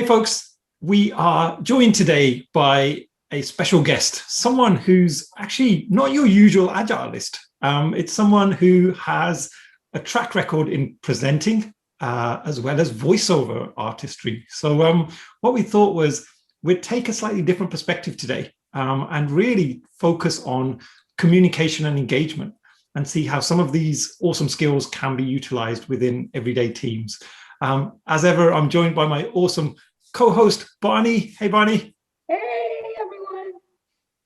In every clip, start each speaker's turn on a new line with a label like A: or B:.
A: Hey, folks, we are joined today by a special guest, someone who's actually not your usual agilist. It's someone who has a track record in presenting as well as voiceover artistry. So what we thought was we'd take a slightly different perspective today and really focus on communication and engagement and see how some of these awesome skills can be utilized within everyday teams. As ever, I'm joined by my awesome co-host, Barney. Hey, Barney.
B: Hey, everyone.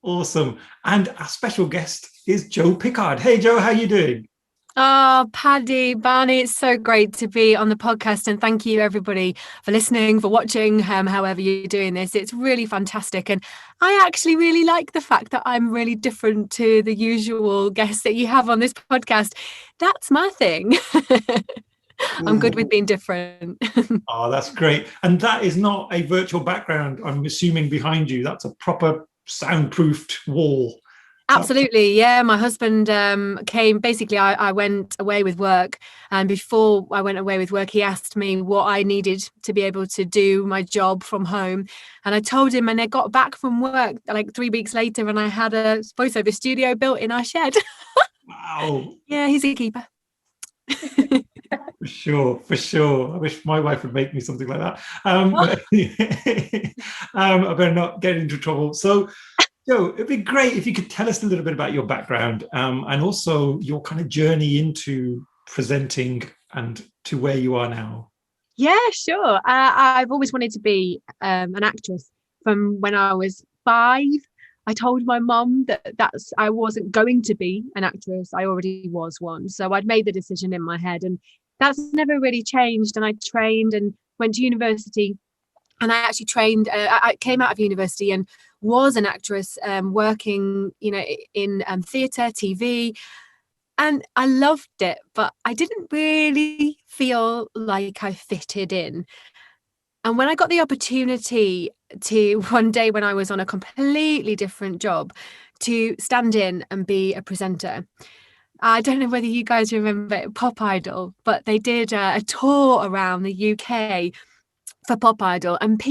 A: Awesome. And our special guest is Joe Pickard. Hey, Joe, how you doing?
C: Oh, Paddy, Barney, it's so great to be on the podcast. And thank you, everybody, for listening, for watching, however you're doing this. It's really fantastic. And I actually really like the fact that I'm really different to the usual guests that you have on this podcast. That's my thing. I'm good with being different.
A: Oh, that's great. And that is not a virtual background, I'm assuming, behind you. That's a proper soundproofed wall.
C: Absolutely. Yeah. My husband came, basically, I went away with work. And before I went away with work, he asked me what I needed to be able to do my job from home. And I told him, and I got back from work like 3 weeks later, and I had a voiceover studio built in our shed.
A: Wow.
C: Yeah, he's a keeper.
A: For sure. I wish my wife would make me something like that. I better not get into trouble. So, Joe, it'd be great if you could tell us a little bit about your background and also your kind of journey into presenting and to where you are now.
C: Yeah, sure. I've always wanted to be an actress from when I was 5. I told my mum that I wasn't going to be an actress. I already was one. So I'd made the decision in my head, and that's never really changed. And I trained and went to university, and I actually trained. I came out of university and was an actress, working, in theatre, TV, and I loved it. But I didn't really feel like I fitted in. And when I got the opportunity to one day when I was on a completely different job to stand in and be a presenter, I don't know whether you guys remember Pop Idol, but they did a tour around the UK for Pop Idol, and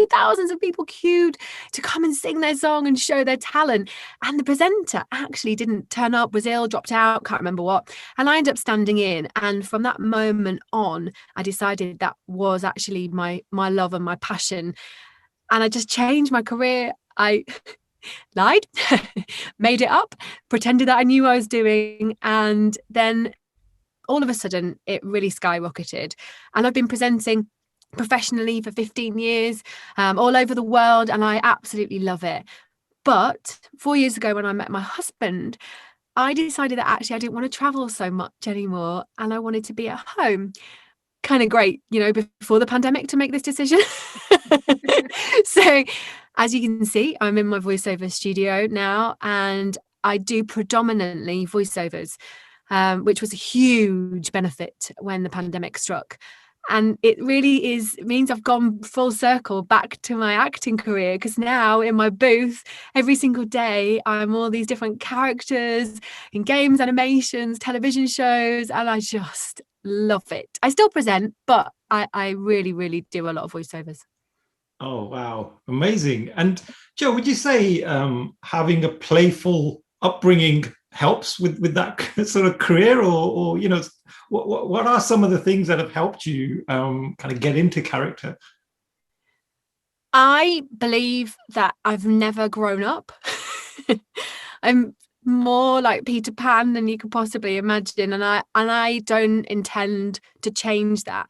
C: thousands of people queued to come and sing their song and show their talent. And the presenter actually didn't turn up, was ill, dropped out, can't remember what. And I ended up standing in. And from that moment on, I decided that was actually my love and my passion. And I just changed my career. I lied, made it up, pretended that I knew what I was doing. And then all of a sudden, it really skyrocketed. And I've been presenting professionally for 15 years, all over the world, and I absolutely love it. But 4 years ago, when I met my husband, I decided that actually I didn't want to travel so much anymore, and I wanted to be at home. Kind of great, before the pandemic to make this decision. So as you can see, I'm in my voiceover studio now, and I do predominantly voiceovers, which was a huge benefit when the pandemic struck. And it really means I've gone full circle back to my acting career, because now in my booth, every single day, I'm all these different characters in games, animations, television shows, and I just love it. I still present, but I really, really do a lot of voiceovers.
A: Oh, wow. Amazing. And Joe, would you say having a playful upbringing helps with that sort of career, or what are some of the things that have helped you kind of get into character?
C: I believe that I've never grown up. I'm more like Peter Pan than you could possibly imagine, and I don't intend to change that.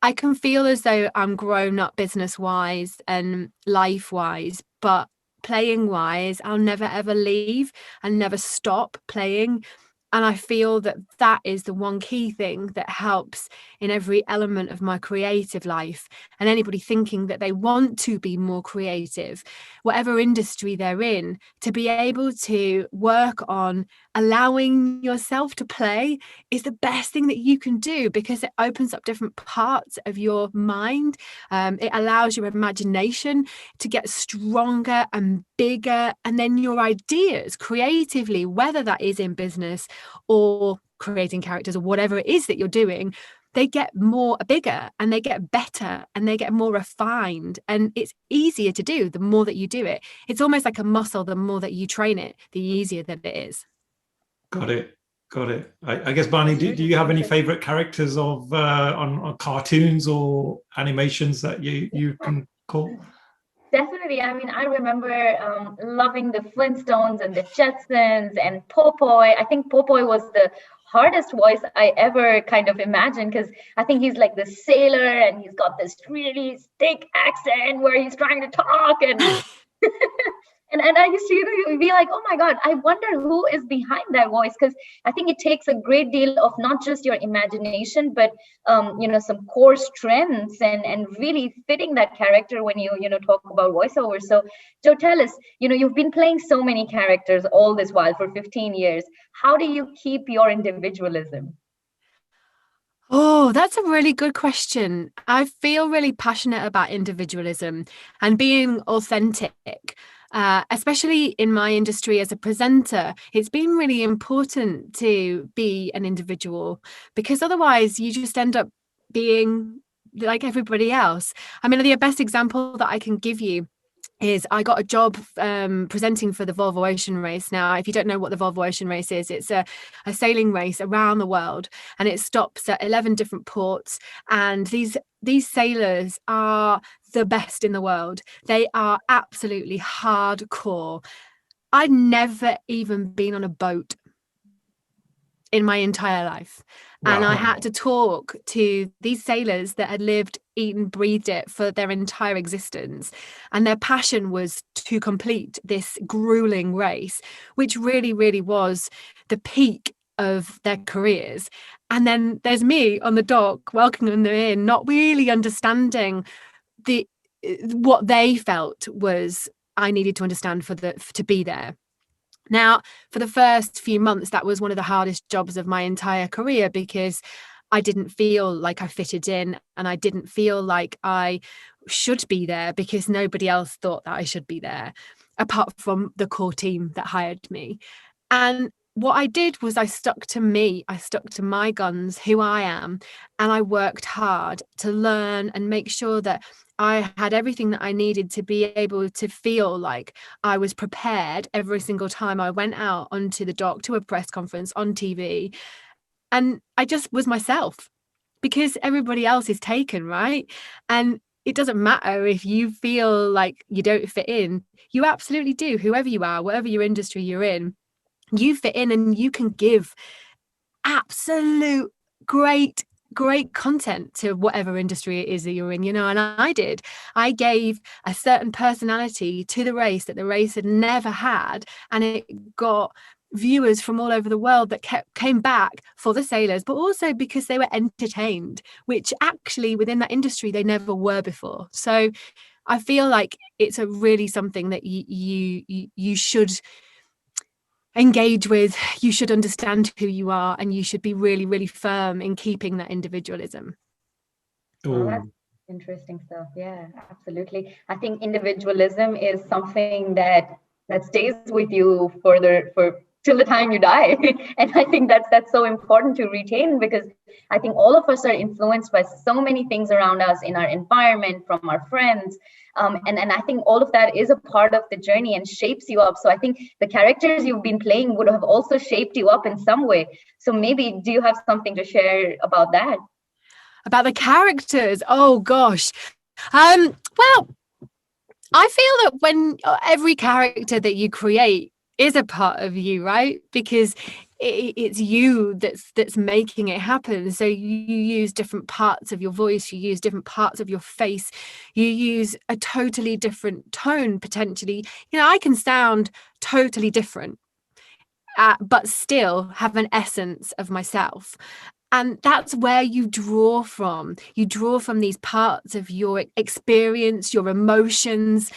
C: I can feel as though I'm grown up business-wise and life-wise, but playing-wise, I'll never ever leave and never stop playing. And I feel that that is the one key thing that helps in every element of my creative life. And anybody thinking that they want to be more creative, whatever industry they're in, to be able to work on allowing yourself to play is the best thing that you can do, because it opens up different parts of your mind. It allows your imagination to get stronger and bigger. And then your ideas creatively, whether that is in business or creating characters or whatever it is that you're doing, they get bigger and they get better and they get more refined, and it's easier to do the more that you do it. It's almost like a muscle. The more that you train it, the easier that it is.
A: Got it. Got it. I guess, Barney, do you have any favorite characters of on cartoons or animations that you can call?
B: Definitely. I mean, I remember loving the Flintstones and the Jetsons and Popoy. I think Popoy was the hardest voice I ever kind of imagined, because I think he's like the sailor and he's got this really thick accent where he's trying to talk and and I used to be like, oh my God, I wonder who is behind that voice, because I think it takes a great deal of not just your imagination, but some core strengths and really fitting that character when you talk about voiceover. So Joe, tell us, you've been playing so many characters all this while for 15 years. How do you keep your individualism?
C: Oh, that's a really good question. I feel really passionate about individualism and being authentic. Especially in my industry as a presenter, it's been really important to be an individual, because otherwise you just end up being like everybody else. I mean, the best example that I can give you is I got a job presenting for the Volvo Ocean Race. Now, if you don't know what the Volvo Ocean Race is, it's a sailing race around the world, and it stops at 11 different ports. And these sailors are the best in the world. They are absolutely hardcore. I'd never even been on a boat in my entire life. Wow. And I had to talk to these sailors that had lived, eaten, breathed it for their entire existence. And their passion was to complete this grueling race, which really, really was the peak of their careers. And then there's me on the dock welcoming them in, not really understanding what they felt was I needed to understand to be there. Now, for the first few months, that was one of the hardest jobs of my entire career, because I didn't feel like I fitted in, and I didn't feel like I should be there, because nobody else thought that I should be there, apart from the core team that hired me. And what I did was I stuck to me. I stuck to my guns, who I am, and I worked hard to learn and make sure that I had everything that I needed to be able to feel like I was prepared every single time I went out onto the dock, to a press conference, on TV. And I just was myself, because everybody else is taken, right? And it doesn't matter if you feel like you don't fit in. You absolutely do. Whoever you are, whatever your industry you're in, you fit in, and you can give absolute great content to whatever industry it is that you're in, and I did. I gave a certain personality to the race that the race had never had, and it got viewers from all over the world that came back for the sailors, but also because they were entertained, which actually within that industry they never were before. So I feel like it's a really something that you should engage with. You should understand who you are, and you should be really, really firm in keeping that individualism.
B: Oh, that's interesting stuff. Yeah, absolutely. I think individualism is something that stays with you for till the time you die. And I think that's so important to retain, because I think all of us are influenced by so many things around us, in our environment, from our friends. And I think all of that is a part of the journey and shapes you up. So I think the characters you've been playing would have also shaped you up in some way. So maybe, do you have something to share about that?
C: About the characters? Oh gosh. Well, I feel that when every character that you create is a part of you, right? Because it's you that's making it happen. So you use different parts of your voice, you use different parts of your face, you use a totally different tone potentially. I can sound totally different, but still have an essence of myself. And that's where you draw from. You draw from these parts of your experience, your emotions,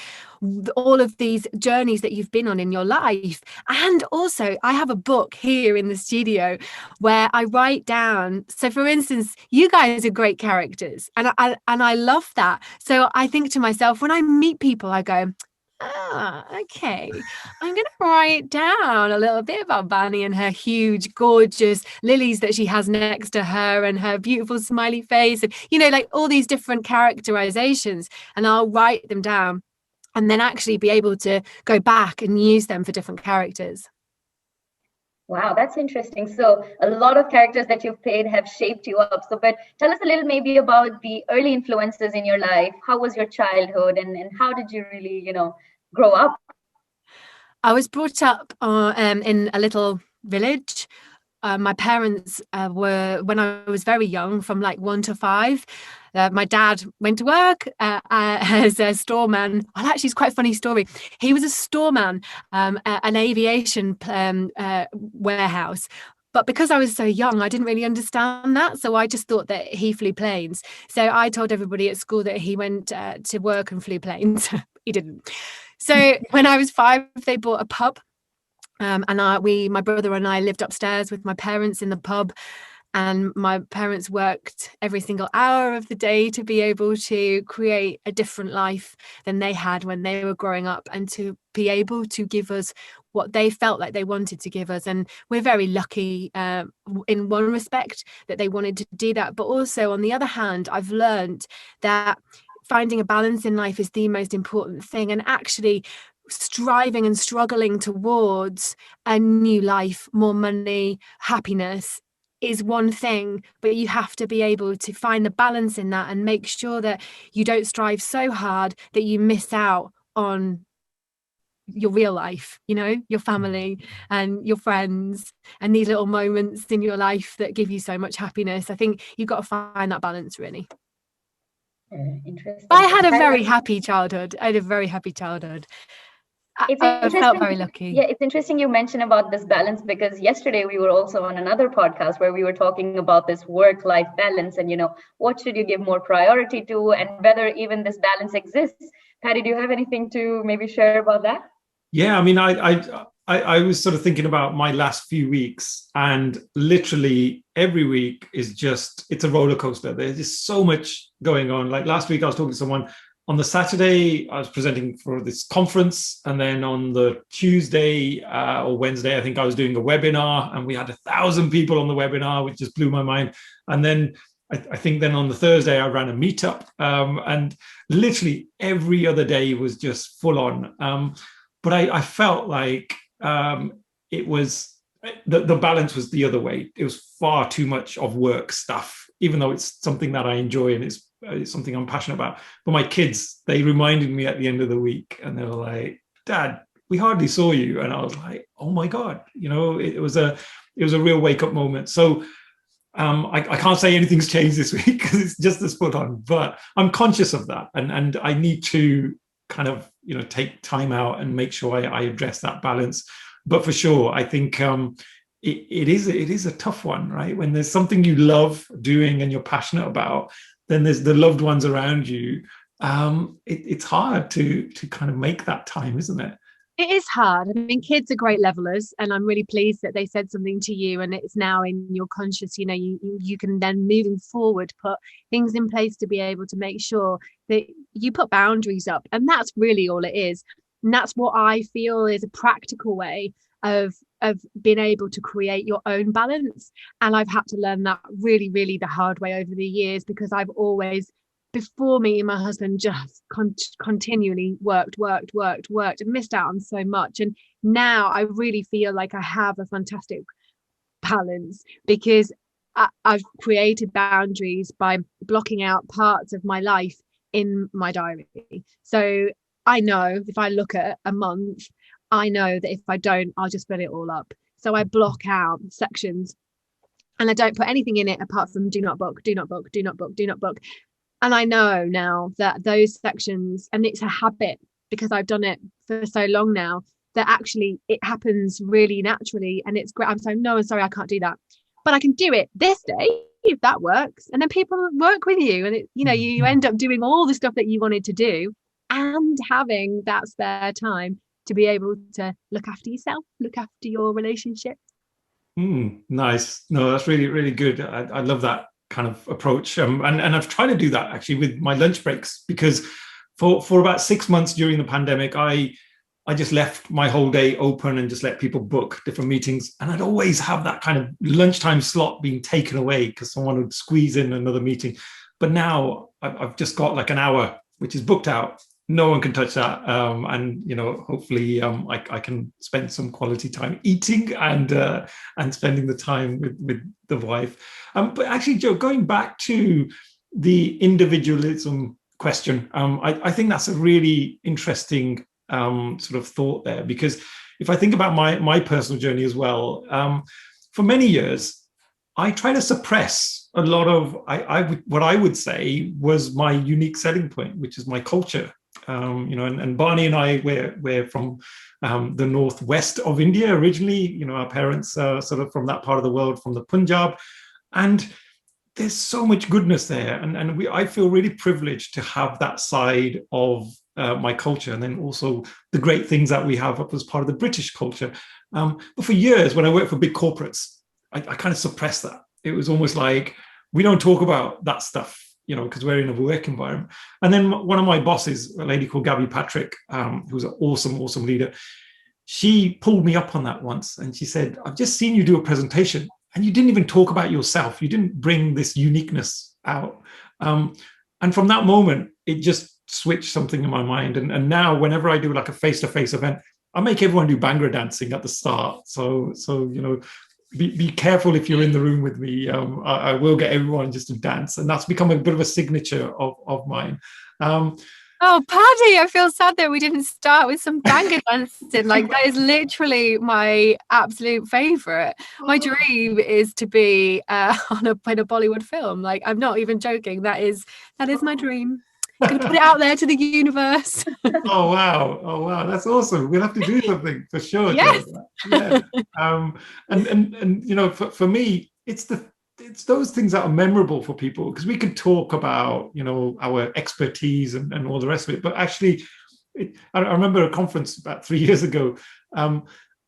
C: all of these journeys that you've been on in your life. And also, I have a book here in the studio where I write down. So, for instance, you guys are great characters, and I love that. So I think to myself, when I meet people, I go, Okay. I'm going to write down a little bit about Banny and her huge, gorgeous lilies that she has next to her and her beautiful smiley face and, like all these different characterizations. And I'll write them down and then actually be able to go back and use them for different characters.
B: Wow, that's interesting. So a lot of characters that you've played have shaped you up. So, but tell us a little maybe about the early influences in your life. How was your childhood and how did you really, grow up?
C: I was brought up in a little village. My parents were, when I was very young, from like 1 to 5. My dad went to work as a storeman. Well, actually, it's quite a funny story. He was a storeman at an aviation warehouse. But because I was so young, I didn't really understand that. So I just thought that he flew planes. So I told everybody at school that he went to work and flew planes. He didn't. So when I was 5, they bought a pub. And my brother and I lived upstairs with my parents in the pub, and my parents worked every single hour of the day to be able to create a different life than they had when they were growing up, and to be able to give us what they felt like they wanted to give us. And we're very lucky in one respect that they wanted to do that. But also on the other hand, I've learned that finding a balance in life is the most important thing, and actually striving and struggling towards a new life, more money, happiness is one thing, but you have to be able to find the balance in that and make sure that you don't strive so hard that you miss out on your real life, your family and your friends and these little moments in your life that give you so much happiness. I think you've got to find that balance, really.
B: Interesting.
C: I had a very happy childhood. I felt very lucky.
B: Yeah, it's interesting you mentioned about this balance, because yesterday we were also on another podcast where we were talking about this work-life balance and, what should you give more priority to and whether even this balance exists. Patty, do you have anything to maybe share about that?
A: Yeah, I mean, I was sort of thinking about my last few weeks, and literally every week is it's a roller coaster. There's just so much going on. Like last week, I was talking to someone. On the Saturday, I was presenting for this conference. And then on the Tuesday or Wednesday, I think I was doing a webinar, and we had 1,000 people on the webinar, which just blew my mind. And then I think then on the Thursday, I ran a meetup, and literally every other day was just full on. But I felt like it was, the balance was the other way. It was far too much of work stuff, even though it's something that I enjoy and it's something I'm passionate about. But my kids, they reminded me at the end of the week, and they were like, "Dad, we hardly saw you." And I was like, "Oh my God," it was a real wake up moment. So I can't say anything's changed this week because it's just as put on, but I'm conscious of that, and I need to kind of take time out and make sure I address that balance. But for sure, I think it is a tough one, right? When there's something you love doing and you're passionate about, then there's the loved ones around you. It's hard to kind of make that time, isn't it?
C: It is hard. I mean, kids are great levelers, and I'm really pleased that they said something to you and it's now in your conscious. You can then, moving forward, put things in place to be able to make sure that you put boundaries up, and that's really all it is. And that's what I feel is a practical way of being able to create your own balance. And I've had to learn that really, really the hard way over the years, because I've always, before me and my husband, just continually worked and missed out on so much. And now I really feel like I have a fantastic balance, because I've created boundaries by blocking out parts of my life in my diary. So I know if I look at a month, I know that if I don't, I'll just fill it all up. So I block out sections, and I don't put anything in it apart from do not book, do not book, do not book, do not book. And I know now that those sections, and it's a habit because I've done it for so long now, that actually it happens really naturally, and it's great. I'm saying, no, I'm sorry, I can't do that, but I can do it this day if that works. And then people work with you, and you end up doing all the stuff that you wanted to do and having that spare time to be able to look after yourself, look after your relationship.
A: Nice. No, that's really, really good. I love that kind of approach. And I've tried to do that actually with my lunch breaks, because for about 6 months during the pandemic, I just left my whole day open and just let people book different meetings. And I'd always have that kind of lunchtime slot being taken away because someone would squeeze in another meeting. But now I've just got like an hour, which is booked out. No one can touch that. And, hopefully I can spend some quality time eating and spending the time with the wife. But actually, Joe, going back to the individualism question, I think that's a really interesting sort of thought there, because if I think about my personal journey as well, for many years, I try to suppress a lot of what I would say was my unique selling point, which is my culture. And Barney and I, we're from the northwest of India originally. Our parents are sort of from that part of the world, from the Punjab, and there's so much goodness there, and I feel really privileged to have that side of my culture, and then also the great things that we have up as part of the British culture. But for years, when I worked for big corporates, I kind of suppressed that. It was almost like we don't talk about that stuff, because we're in a work environment. And then one of my bosses, a lady called Gabby Patrick, who's an awesome leader, she pulled me up on that once, and she said, "I've just seen you do a presentation, and you didn't even talk about yourself. You didn't bring this uniqueness out." And from that moment, it just switched something in my mind. And now whenever I do like a face-to-face event, I make everyone do Bhangra dancing at the start. So be careful if you're in the room with me. I will get everyone just to dance. And that's become a bit of a signature of mine.
C: Oh, Paddy, I feel sad that we didn't start with some Bhangra dancing. Like, that is literally my absolute favourite. My dream is to be in a Bollywood film. Like, I'm not even joking. That is my dream. I'm going to put it out there to the universe.
A: Oh wow, that's awesome. We'll have to do something for sure.
C: Yes.
A: Yeah. And for me, it's those things that are memorable for people, because we could talk about our expertise and all the rest of it, but actually I remember a conference about 3 years ago.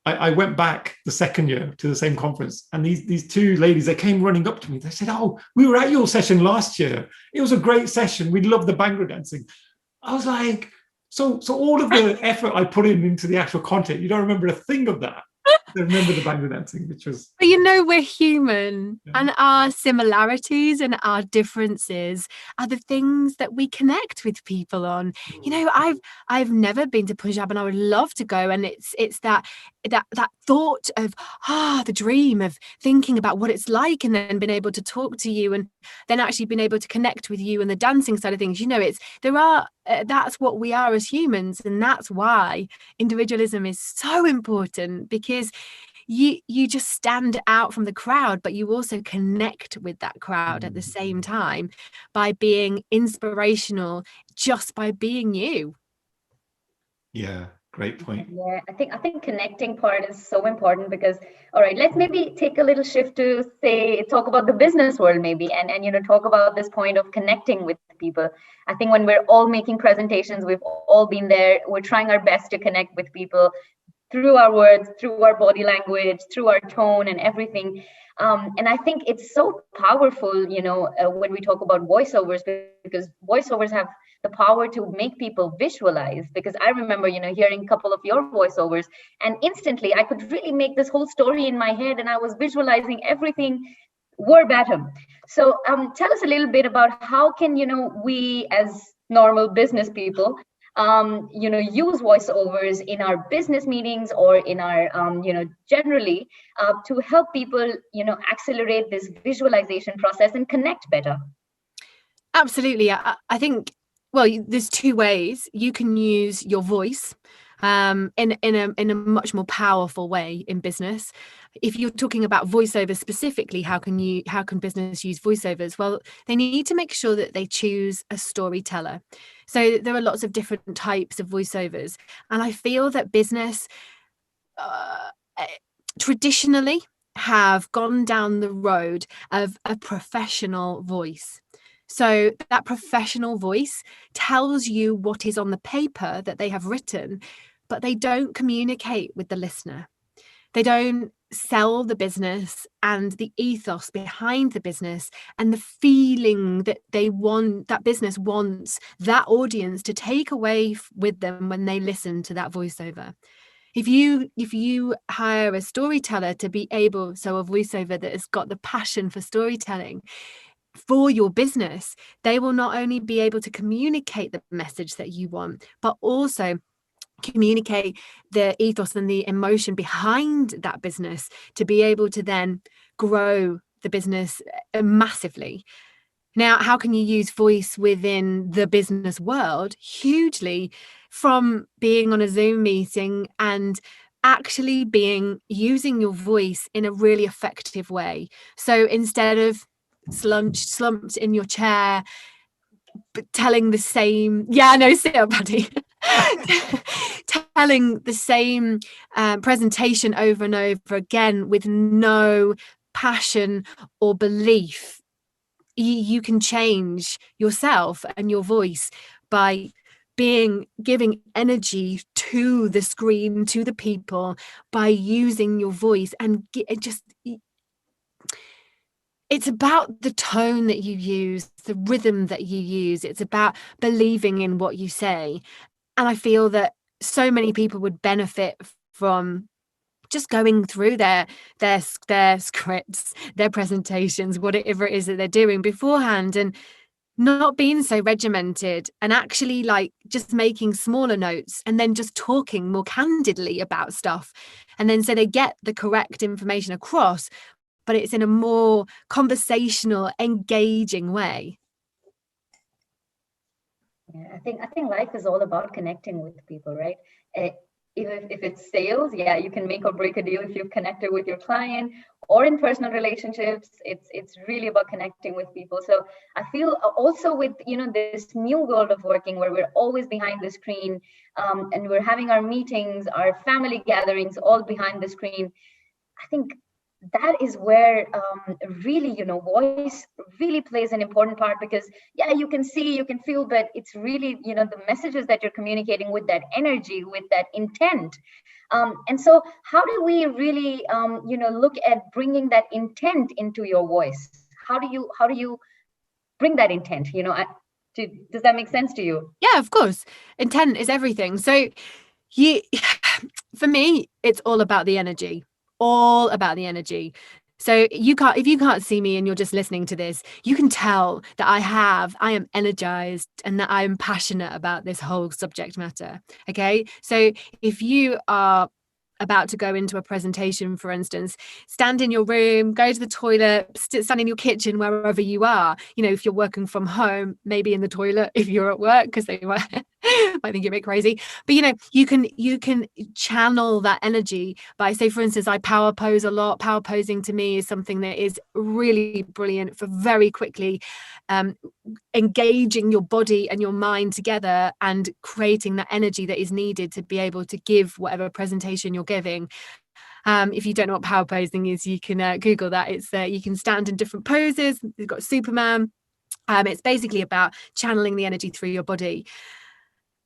A: I went back the second year to the same conference, and these two ladies, they came running up to me. They said, "Oh, we were at your session last year. It was a great session. We loved the Bhangra dancing." I was like, so all of the effort I put into the actual content, you don't remember a thing of that. I remember the Bhangra dancing, which was...
C: But we're human, and our similarities and our differences are the things that we connect with people on. I've never been to Punjab, and I would love to go. And it's that thought of the dream of thinking about what it's like, and then being able to talk to you, and then actually being able to connect with you and the dancing side of things. That's what we are as humans, and that's why individualism is so important, because you just stand out from the crowd, but you also connect with that crowd at the same time by being inspirational, just by being you.
A: Yeah, great point.
B: Yeah, I think connecting part is so important, because, all right, let's maybe take a little shift to talk about the business world maybe, and talk about this point of connecting with people. I think when we're all making presentations, we've all been there, we're trying our best to connect with people through our words, through our body language, through our tone and everything. And I think it's so powerful, when we talk about voiceovers, because voiceovers have the power to make people visualize. Because I remember, hearing a couple of your voiceovers, and instantly I could really make this whole story in my head, and I was visualizing everything verbatim. So tell us a little bit about how can, we as normal business people, use voiceovers in our business meetings or in our, generally to help people, accelerate this visualization process and connect better.
C: Absolutely. I think, well, there's two ways you can use your voice in a much more powerful way in business. If you're talking about voiceovers specifically, how can business use voiceovers? Well, they need to make sure that they choose a storyteller. So there are lots of different types of voiceovers, and I feel that business traditionally have gone down the road of a professional voice. So that professional voice tells you what is on the paper that they have written, but they don't communicate with the listener. They don't sell the business and the ethos behind the business and the feeling that they want, that business wants that audience to take away with them when they listen to that voiceover. If you hire a storyteller to be able, so a voiceover that has got the passion for storytelling for your business, they will not only be able to communicate the message that you want, but also communicate the ethos and the emotion behind that business to be able to then grow the business massively. Now, how can you use voice within the business world? Hugely, from being on a Zoom meeting and actually using your voice in a really effective way. So instead of slumped in your chair, but telling the same, sit up, buddy. Telling the same presentation over and over again with no passion or belief, you can change yourself and your voice by giving energy to the screen, to the people, by using your voice. And it's about the tone that you use, the rhythm that you use. It's about believing in what you say. And I feel that so many people would benefit from just going through their scripts, their presentations, whatever it is that they're doing beforehand, and not being so regimented, and actually like just making smaller notes and then just talking more candidly about stuff. And then so they get the correct information across, but it's in a more conversational, engaging way.
B: Yeah, I think life is all about connecting with people, right? If it's sales, yeah, you can make or break a deal if you've connected with your client, or in personal relationships, it's really about connecting with people. So I feel also with, this new world of working where we're always behind the screen, and we're having our meetings, our family gatherings all behind the screen. I think that is where really, voice really plays an important part, because yeah, you can see, you can feel, but it's really, the messages that you're communicating with that energy, with that intent. And so how do we really, look at bringing that intent into your voice? How do you bring that intent? Does that make sense to you?
C: Yeah, of course. Intent is everything. So for me, it's all about the energy. All about the energy. So if you can't see me and you're just listening to this, you can tell that I am energized and that I am passionate about this whole subject matter. Okay. So if you are about to go into a presentation, for instance, stand in your room, go to the toilet, stand in your kitchen, wherever you are. If you're working from home, maybe in the toilet if you're at work, because they might think you're a bit crazy. But you can channel that energy by, say, for instance, I power pose a lot. Power posing to me is something that is really brilliant for very quickly engaging your body and your mind together and creating that energy that is needed to be able to give whatever presentation you're giving. If you don't know what power posing is, you can Google that. It's you can stand in different poses. You've got Superman. It's basically about channeling the energy through your body.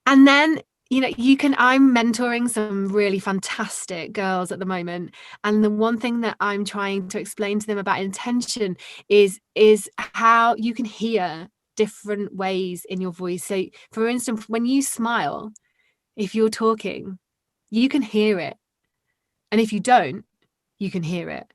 C: And then I'm mentoring some really fantastic girls at the moment, and the one thing that I'm trying to explain to them about intention is how you can hear different ways in your voice. So for instance, when you smile, if you're talking, you can hear it, and if you don't, you can hear it.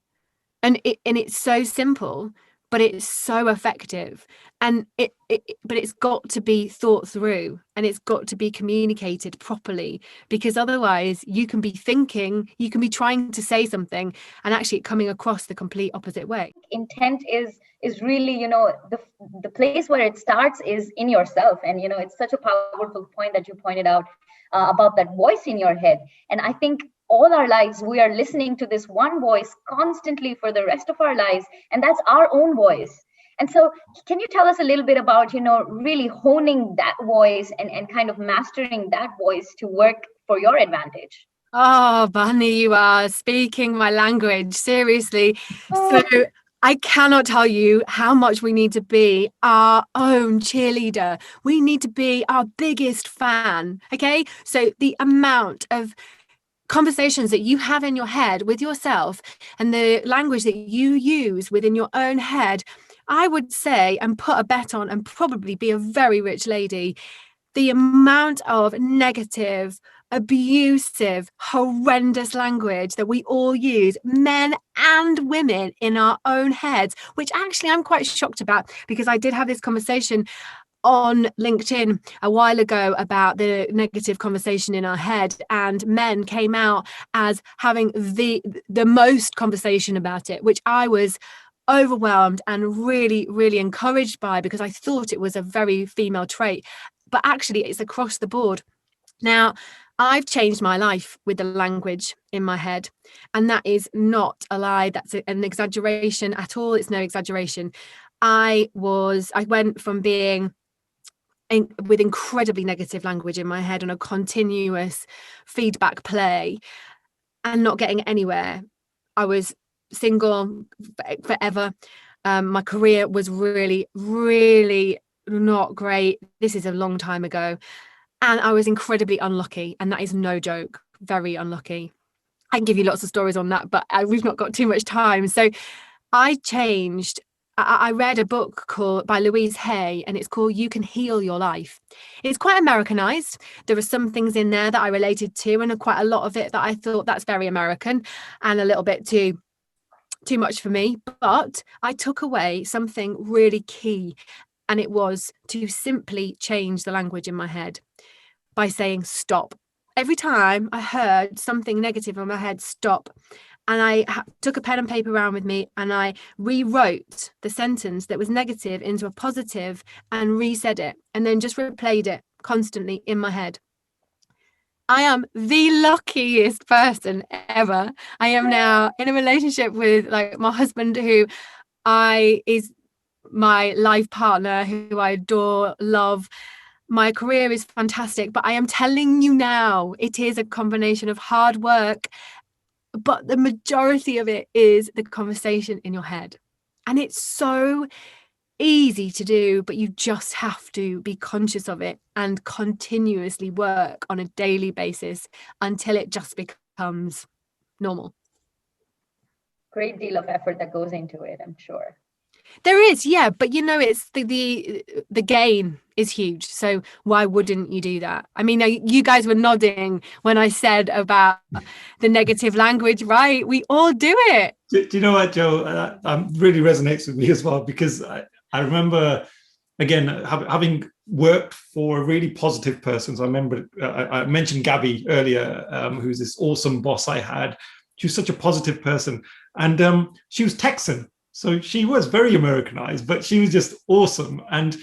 C: And it's so simple, but it's so effective. And but it's got to be thought through, and it's got to be communicated properly, because otherwise you can be trying to say something and actually coming across the complete opposite way.
B: Intent is really, the place where it starts is in yourself. And, it's such a powerful point that you pointed out about that voice in your head. And I think all our lives, we are listening to this one voice constantly for the rest of our lives, and that's our own voice. And so can you tell us a little bit about, really honing that voice and kind of mastering that voice to work for your advantage?
C: Oh, Bunny, you are speaking my language, seriously. So I cannot tell you how much we need to be our own cheerleader. We need to be our biggest fan. Okay. So the amount of conversations that you have in your head with yourself and the language that you use within your own head, I would say, and put a bet on and probably be a very rich lady, the amount of negative, abusive, horrendous language that we all use, men and women, in our own heads, which actually I'm quite shocked about, because I did have this conversation on LinkedIn a while ago about the negative conversation in our head, and men came out as having the most conversation about it, which I was overwhelmed and really, really encouraged by, because I thought it was a very female trait. But actually it's across the board. Now, I've changed my life with the language in my head, and that is not a lie. That's an exaggeration at all. It's no exaggeration. I went from being with incredibly negative language in my head on a continuous feedback play and not getting anywhere. I was single forever. My career was really, really not great. This is a long time ago. And I was incredibly unlucky. And that is no joke. Very unlucky. I can give you lots of stories on that, but we've not got too much time. So I changed. I read a book by Louise Hay, and it's called You Can Heal Your Life. It's quite Americanized. There are some things in there that I related to, and quite a lot of it that I thought that's very American and a little bit too much for me. But I took away something really key, and it was to simply change the language in my head by saying stop. Every time I heard something negative in my head, stop. And I took a pen and paper around with me, and I rewrote the sentence that was negative into a positive and resaid it, and then just replayed it constantly in my head. I am the luckiest person ever. I am now in a relationship with my husband, who is my life partner, who I adore, love. My career is fantastic, but I am telling you now, it is a combination of hard work, but the majority of it is the conversation in your head. And it's so easy to do, but you just have to be conscious of it and continuously work on a daily basis until it just becomes normal.
B: Great deal of effort that goes into it, I'm sure.
C: There is, yeah, but it's the gain is huge. So why wouldn't you do that? I mean, you guys were nodding when I said about the negative language, right? We all do it.
A: Do you know what, Jo? Really resonates with me as well, because I remember, again, having worked for a really positive person. So I remember I mentioned Gabby earlier, who's this awesome boss I had. She was such a positive person, and she was Texan. So she was very Americanized, but she was just awesome. And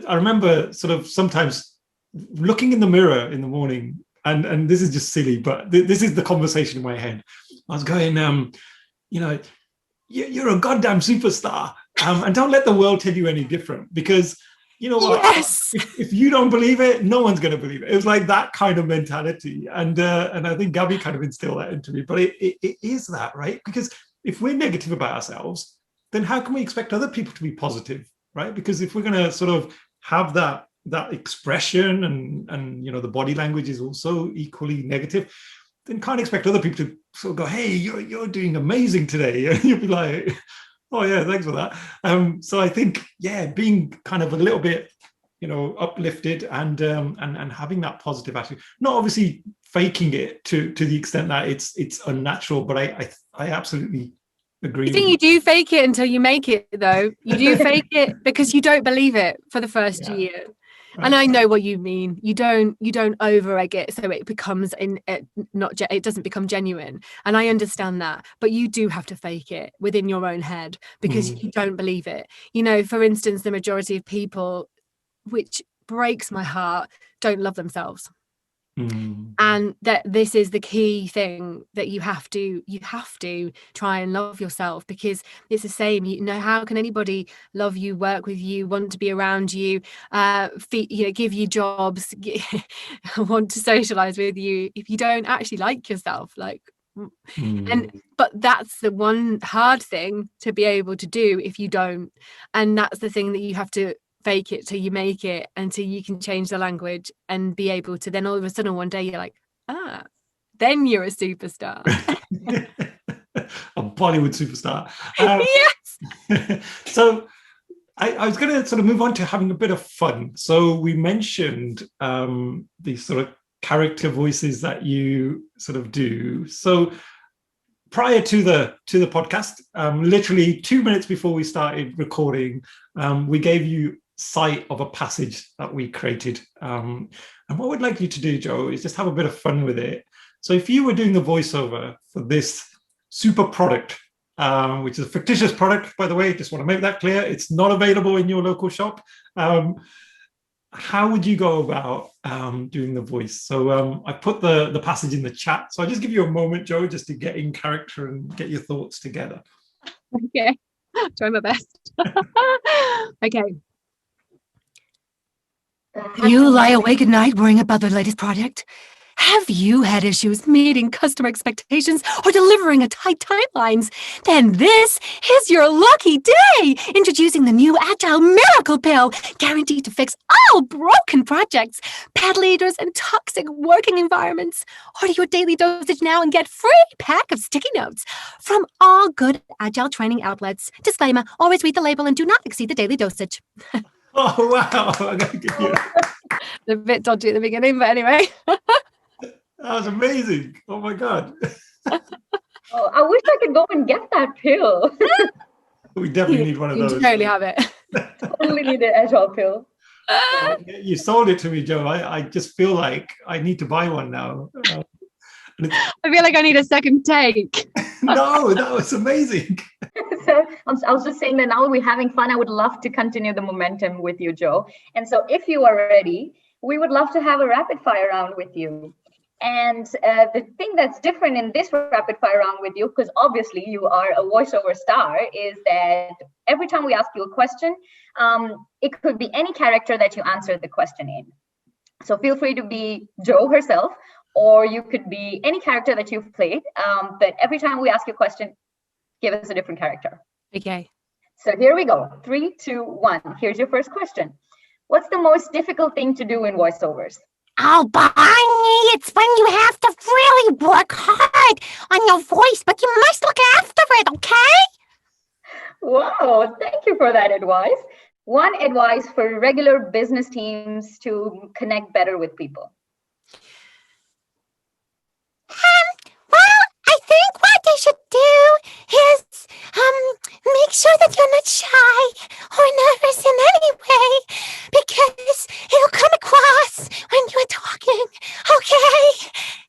A: I remember sort of sometimes looking in the mirror in the morning, and this is just silly, but this is the conversation in my head. I was going, you're a goddamn superstar, and don't let the world tell you any different, because you know what?
C: Yes.
A: If you don't believe it, no one's going to believe it. It was like that kind of mentality, and I think Gabby kind of instilled that into me. But it is that, right? Because if we're negative about ourselves, then how can we expect other people to be positive, right? Because if we're going to sort of have that expression and the body language is also equally negative, then can't expect other people to sort of go, hey, you're doing amazing today. And you'll be like, oh yeah, thanks for that. So I think, being kind of a little bit, uplifted and having that positive attitude, not obviously faking it to the extent that it's unnatural, but I absolutely agree.
C: I think you do fake it until you make it, though. You do fake it because you don't believe it for the first year. Right. And I know what you mean. You don't over egg it so it becomes it doesn't become genuine. And I understand that, but you do have to fake it within your own head because you don't believe it. For instance, the majority of people, which breaks my heart, don't love themselves. And that this is the key thing, that you have to try and love yourself, because it's the same. How can anybody love you, work with you, want to be around you, give you jobs, want to socialize with you, if you don't actually like yourself? But that's the one hard thing to be able to do if you don't. And that's the thing that you have to fake it till you make it, until you can change the language and be able to then all of a sudden one day you're like, then you're a superstar.
A: A Bollywood superstar.
C: Yes.
A: So I was going to sort of move on to having a bit of fun. So we mentioned these sort of character voices that you sort of do. So prior to the podcast, literally 2 minutes before we started recording, we gave you sight of a passage that we created. And what we'd like you to do, Joe, is just have a bit of fun with it. So if you were doing the voiceover for this super product, which is a fictitious product, by the way, just want to make that clear. It's not available in your local shop. How would you go about doing the voice? So I put the passage in the chat. So I'll just give you a moment, Joe, just to get in character and get your thoughts together.
C: Okay, try my best. Okay.
D: You lie awake at night worrying about the latest project? Have you had issues meeting customer expectations or delivering at tight timelines? Then this is your lucky day! Introducing the new Agile Miracle Pill, guaranteed to fix all broken projects, pet leaders, and toxic working environments. Order your daily dosage now and get free pack of sticky notes from all good Agile training outlets. Disclaimer, always read the label and do not exceed the daily dosage.
A: Oh, wow. I'm going to give you...
C: A bit dodgy at the beginning, but anyway.
A: That was amazing. Oh my God.
B: Oh, I wish I could go and get that pill.
A: We definitely need one of
C: You
A: those.
C: totally have it.
B: Totally need the Agile pill.
A: You sold it to me, Joe. I just feel like I need to buy one now.
C: I feel like I need a second take.
A: No, that was amazing.
B: So I was just saying that now we're having fun. I would love to continue the momentum with you, Joe. And so if you are ready, we would love to have a rapid fire round with you. And the thing that's different in this rapid fire round with you, because obviously you are a voiceover star, is that every time we ask you a question, it could be any character that you answer the question in. So feel free to be Joe herself, or you could be any character that you've played. But every time we ask you a question, give us a different character.
C: Okay.
B: So here we go. 3, 2, 1. Here's your first question. What's the most difficult thing to do in voiceovers?
D: Oh, Barney, it's when you have to really work hard on your voice, but you must look after it, okay?
B: Wow, thank you for that advice. One advice for regular business teams to connect better with people.
D: Well, I think what they should do is make sure that you're not shy or nervous in any way, because it'll come across when you're talking. Okay,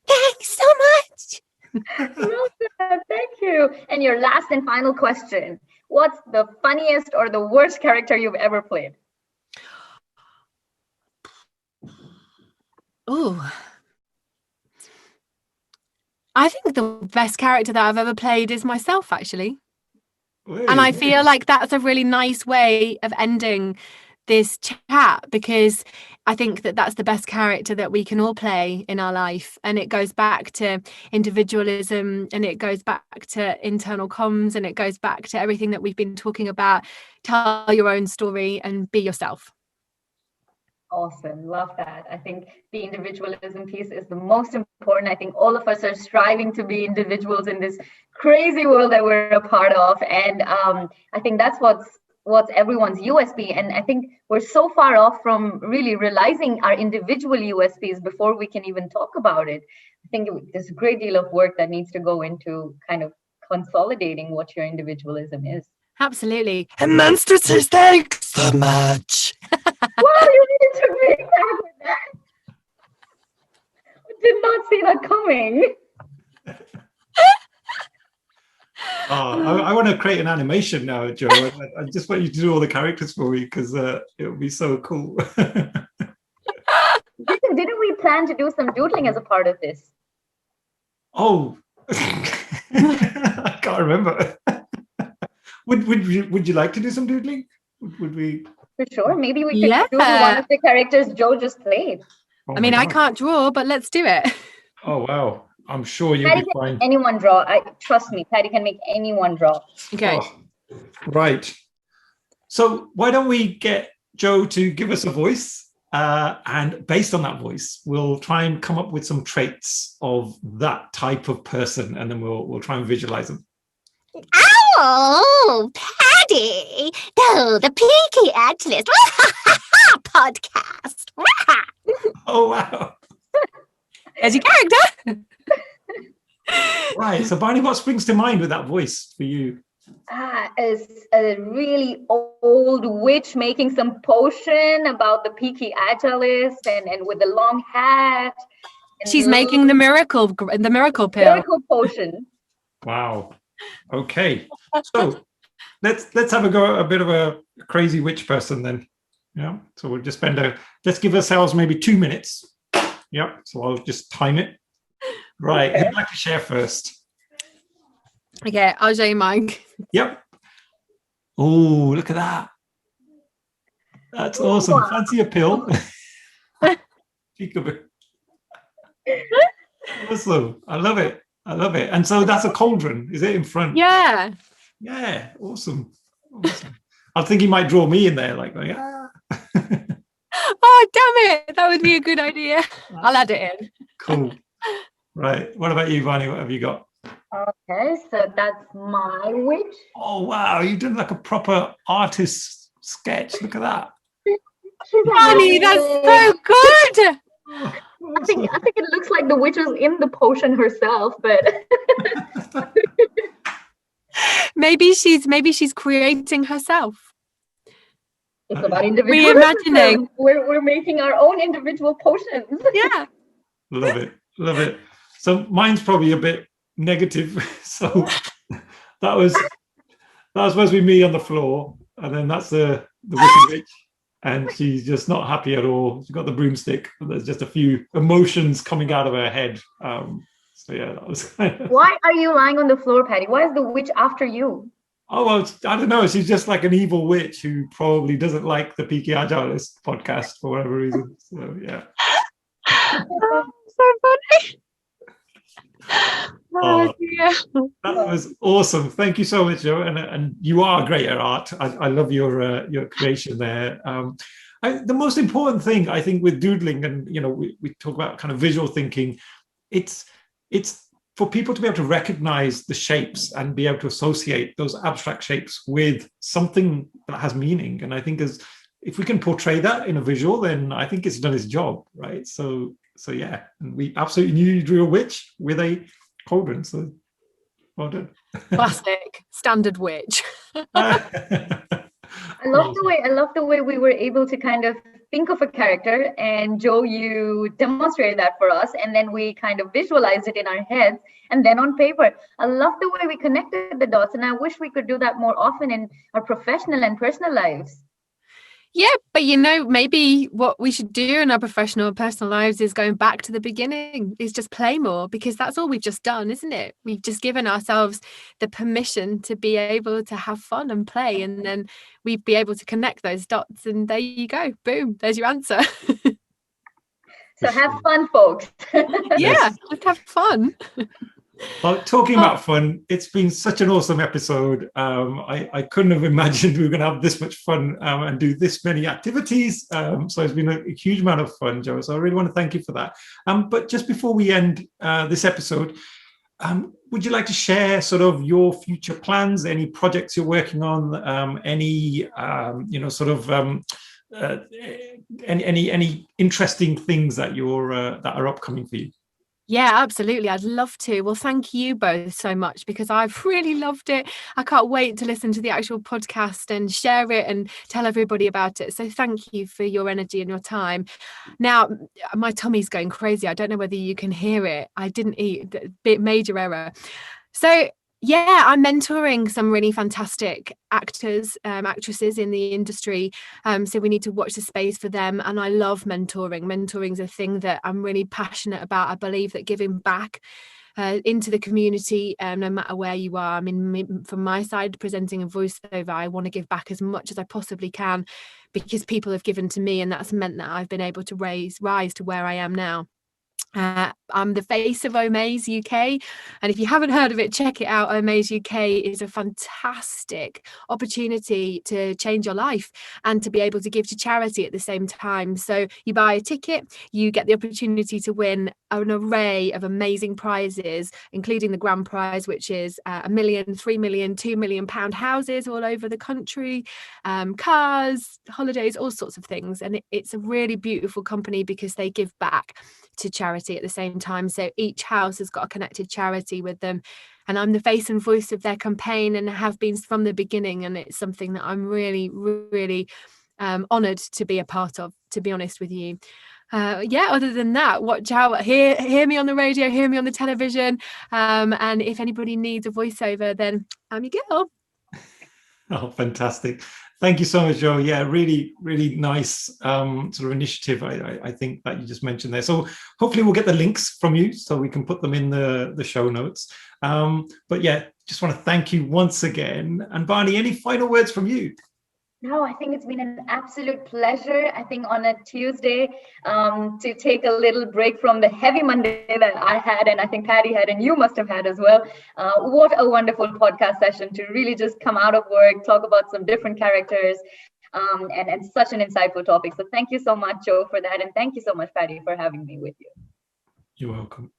D: thanks so much.
B: Love that, thank you. And your last and final question. What's the funniest or the worst character you've ever played?
C: Ooh. I think the best character that I've ever played is myself, actually. And I feel like that's a really nice way of ending this chat, because I think that that's the best character that we can all play in our life. And it goes back to individualism, and it goes back to internal comms, and it goes back to everything that we've been talking about. Tell your own story and be yourself.
B: Awesome. Love that. I think the individualism piece is the most important. I think all of us are striving to be individuals in this crazy world that we're a part of. And I think that's what's everyone's USP. And I think we're so far off from really realizing our individual USPs before we can even talk about it. I think there's a great deal of work that needs to go into kind of consolidating what your individualism is.
C: Absolutely.
D: And Monster says thanks so much.
B: Wow, you really took me back with that. I did not see that coming.
A: I want to create an animation now, Joe. I just want you to do all the characters for me, because it would be so cool.
B: Didn't we plan to do some doodling as a part of this?
A: Oh, I can't remember. Would you like to do some doodling? Would we?
B: For sure. Maybe we could do one of the characters Joe just played.
A: Oh
C: I mean, I
A: God.
C: can't draw, but let's do it.
A: Oh, wow. I'm sure you'll
B: Patty
A: be
B: can
A: fine.
B: make anyone draw. Trust me, Patty can make anyone draw.
C: Okay.
A: Oh, right. So why don't we get Joe to give us a voice, And based on that voice, we'll try and come up with some traits of that type of person, and then we'll try and visualize them.
D: Oh, Paddy! Oh, the Peaky Atlas podcast.
A: Oh, wow.
C: There's your character.
A: Right. So, Barney, what springs to mind with that voice for you?
B: Is a really old witch making some potion about the Peaky Agilist and with the long hat.
C: She's making the miracle pill.
B: Miracle potion.
A: Wow. Okay. So let's have a bit of a crazy witch person then. Yeah. So we'll just let's give ourselves maybe 2 minutes. Yeah. So I'll just time it. Right.
B: Okay.
A: Who'd like to share first?
C: Okay, I'll show you mine.
A: Yep. Oh, look at that. That's awesome.
B: Wow.
A: Fancy a pill? Peekaboo. Awesome. I love it. And so that's a cauldron, is it, in front?
C: Yeah.
A: Yeah. Awesome. I think he might draw me in there, like, ah.
C: Oh, damn it. That would be a good idea. I'll add it in.
A: Cool. Right. What about you, Vani? What have you got?
B: Okay, so that's my witch.
A: Oh, wow. You've done like a proper artist sketch. Look at that.
C: Honey, that's so good.
A: Oh,
B: I think it looks like the witch was in the potion herself, but
C: Maybe she's creating herself.
B: it's about individual.
C: Reimagining.
B: We're making our own individual potions.
C: Yeah.
A: Love it. So mine's probably a bit negative. So that was supposed to be me on the floor, and then that's the wicked witch, and she's just not happy at all. She's got the broomstick, but there's just a few emotions coming out of her head. So yeah, that was kind of...
B: Why are you lying on the floor, Patty? Why is the witch after you?
A: Oh, well, I don't know. She's just like an evil witch who probably doesn't like the Peaky Agilist podcast for whatever reason. So yeah.
C: So funny. Oh, dear.
A: That was awesome. Thank you so much, Joe. And you are great at art. I love your creation there. The most important thing, I think, with doodling, and we talk about kind of visual thinking, it's for people to be able to recognize the shapes and be able to associate those abstract shapes with something that has meaning. And I think if we can portray that in a visual, then I think it's done its job, right? So yeah, and we absolutely knew you drew a witch with a cauldron. So well done.
C: Classic standard witch.
B: I love the way we were able to kind of think of a character, and Joe, you demonstrated that for us, and then we kind of visualized it in our heads and then on paper. I love the way we connected the dots, and I wish we could do that more often in our professional and personal lives.
C: Yeah, but maybe what we should do in our professional and personal lives is going back to the beginning, is just play more, because that's all we've just done, isn't it? We've just given ourselves the permission to be able to have fun and play, and then we'd be able to connect those dots, and there you go. Boom, there's your answer.
B: So have fun, folks.
C: Yeah, just have fun.
A: Well, talking about fun, it's been such an awesome episode. I couldn't have imagined we were going to have this much fun and do this many activities. So it's been a huge amount of fun, Joe. So I really want to thank you for that. But just before we end this episode, would you like to share sort of your future plans, any projects you're working on, any interesting things that are upcoming for you?
C: Yeah, absolutely. I'd love to. Well, thank you both so much, because I've really loved it. I can't wait to listen to the actual podcast and share it and tell everybody about it. So thank you for your energy and your time. Now, my tummy's going crazy. I don't know whether you can hear it. I didn't eat. Major error. So yeah, I'm mentoring some really fantastic actors, actresses in the industry. So we need to watch the space for them. And I love mentoring. Mentoring is a thing that I'm really passionate about. I believe that giving back into the community, no matter where you are. I mean, from my side, presenting a voiceover, I want to give back as much as I possibly can, because people have given to me, and that's meant that I've been able to rise to where I am now. I'm the face of Omaze UK, and if you haven't heard of it, check it out. Omaze UK is a fantastic opportunity to change your life and to be able to give to charity at the same time. So you buy a ticket, you get the opportunity to win an array of amazing prizes, including the grand prize, which is £1 million, £3 million, £2 million houses all over the country, cars, holidays, all sorts of things. And it's a really beautiful company because they give back to charity at the same time. So each house has got a connected charity with them. And I'm the face and voice of their campaign and have been from the beginning. And it's something that I'm really, really honoured to be a part of, to be honest with you. Other than that, watch out, hear me on the radio, hear me on the television. And if anybody needs a voiceover, then I'm your girl.
A: Oh, fantastic. Thank you so much, Jo. Yeah, really, really nice sort of initiative, I think, that you just mentioned there. So hopefully we'll get the links from you so we can put them in the show notes. But yeah, just want to thank you once again. And Barney, any final words from you?
B: No, I think it's been an absolute pleasure, I think, on a Tuesday to take a little break from the heavy Monday that I had, and I think Patty had, and you must have had as well. What a wonderful podcast session to really just come out of work, talk about some different characters, and such an insightful topic. So thank you so much, Jo, for that. And thank you so much, Patty, for having me with you.
A: You're welcome.